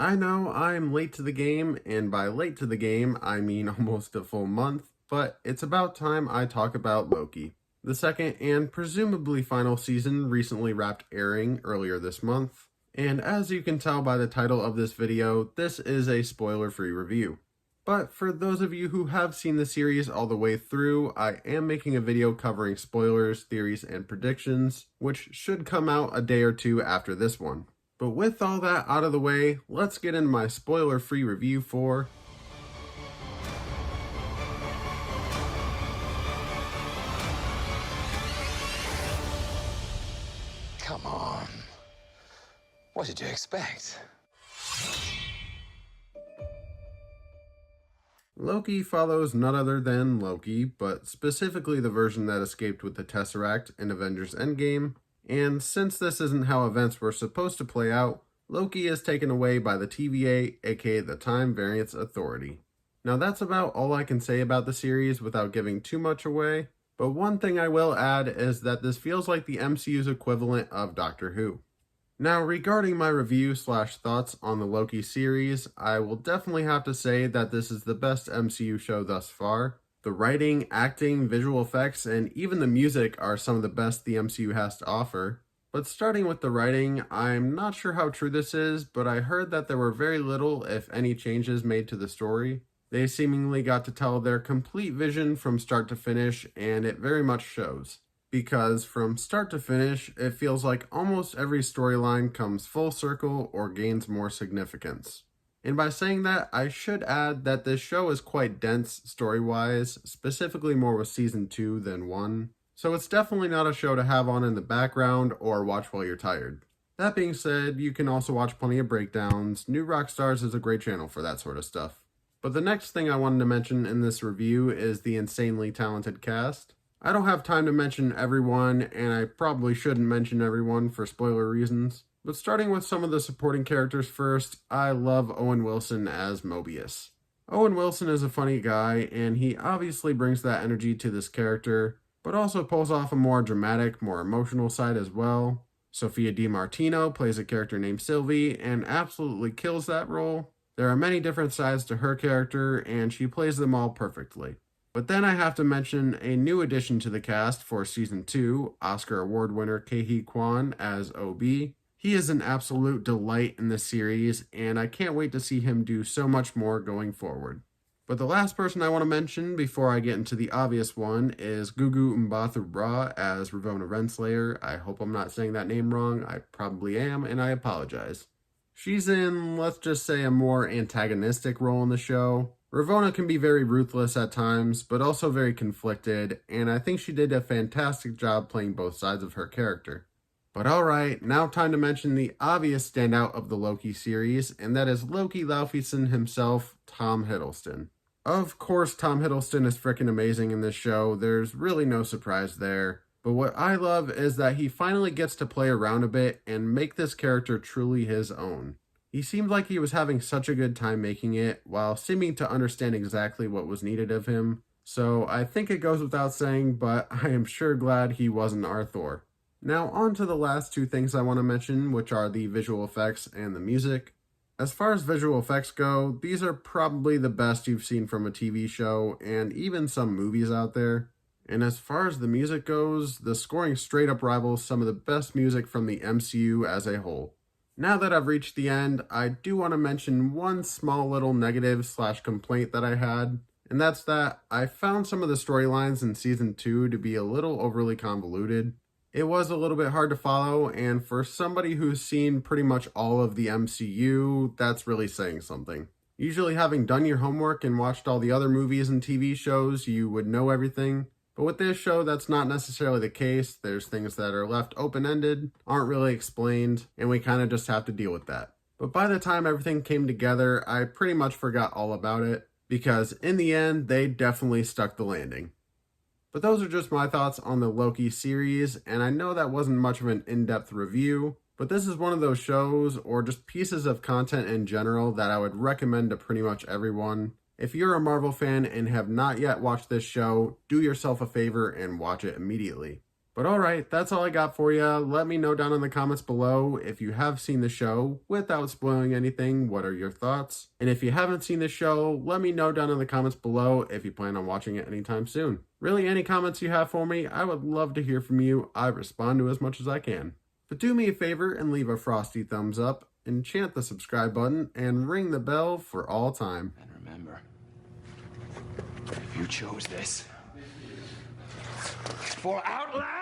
I know I'm late to the game, and by late to the game, I mean almost a full month, but it's about time I talk about Loki. The second and presumably final season recently wrapped airing earlier this month, and as you can tell by the title of this video, this is a spoiler-free review. But for those of you who have seen the series all the way through, I am making a video covering spoilers, theories, and predictions, which should come out a day or two after this one. But with all that out of the way, let's get into my spoiler-free review for Come on. What did you expect? Loki follows none other than Loki, but specifically the version that escaped with the Tesseract in Avengers Endgame, and since this isn't how events were supposed to play out, Loki is taken away by the TVA, aka the Time Variance Authority. Now that's about all I can say about the series without giving too much away, but one thing I will add is that this feels like the MCU's equivalent of Doctor Who. Now, regarding my review/thoughts on the Loki series, I will definitely have to say that this is the best MCU show thus far. The writing, acting, visual effects, and even the music are some of the best the MCU has to offer. But starting with the writing, I'm not sure how true this is, but I heard that there were very little, if any, changes made to the story. They seemingly got to tell their complete vision from start to finish, and it very much shows. Because from start to finish, it feels like almost every storyline comes full circle or gains more significance. And by saying that, I should add that this show is quite dense story-wise, specifically more with Season 2 than 1, so it's definitely not a show to have on in the background or watch while you're tired. That being said, you can also watch plenty of breakdowns. New Rockstars is a great channel for that sort of stuff. But the next thing I wanted to mention in this review is the insanely talented cast. I don't have time to mention everyone, and I probably shouldn't mention everyone for spoiler reasons. But starting with some of the supporting characters first, I love Owen Wilson as Mobius. Owen Wilson is a funny guy, and he obviously brings that energy to this character, but also pulls off a more dramatic, more emotional side as well. Sophia DiMartino plays a character named Sylvie, and absolutely kills that role. There are many different sides to her character, and she plays them all perfectly. But then I have to mention a new addition to the cast for Season 2, Oscar Award winner Ke Kwan as OB. He is an absolute delight in this series, and I can't wait to see him do so much more going forward. But the last person I want to mention before I get into the obvious one is Gugu Mbatha Raw as Ravonna Renslayer. I hope I'm not saying that name wrong. I probably am, and I apologize. She's in, let's just say, a more antagonistic role in the show. Ravonna can be very ruthless at times, but also very conflicted, and I think she did a fantastic job playing both sides of her character. But alright, now time to mention the obvious standout of the Loki series, and that is Loki Laufeyson himself, Tom Hiddleston. Of course, Tom Hiddleston is freaking amazing in this show, there's really no surprise there. But what I love is that he finally gets to play around a bit and make this character truly his own. He seemed like he was having such a good time making it, while seeming to understand exactly what was needed of him. So I think it goes without saying, but I am sure glad he wasn't our Thor. Now on to the last two things I want to mention, which are the visual effects and the music. As far as visual effects go, these are probably the best you've seen from a TV show, and even some movies out there. And as far as the music goes, the scoring straight up rivals some of the best music from the MCU as a whole. Now that I've reached the end, I do want to mention one small little negative/complaint that I had, and that's that I found some of the storylines in Season 2 to be a little overly convoluted. It was a little bit hard to follow, and for somebody who's seen pretty much all of the MCU, that's really saying something. Usually having done your homework and watched all the other movies and TV shows, you would know everything. But with this show, that's not necessarily the case. There's things that are left open-ended, aren't really explained, and we kind of just have to deal with that. But by the time everything came together, I pretty much forgot all about it, because in the end, they definitely stuck the landing. But those are just my thoughts on the Loki series, and I know that wasn't much of an in-depth review, but this is one of those shows, or just pieces of content in general, that I would recommend to pretty much everyone. If you're a Marvel fan and have not yet watched this show, do yourself a favor and watch it immediately. But alright, that's all I got for you. Let me know down in the comments below if you have seen the show. Without spoiling anything, what are your thoughts? And if you haven't seen the show, let me know down in the comments below if you plan on watching it anytime soon. Really, any comments you have for me, I would love to hear from you. I respond to as much as I can. But do me a favor and leave a frosty thumbs up, enchant the subscribe button, and ring the bell for all time. And remember, you chose this for Outlast!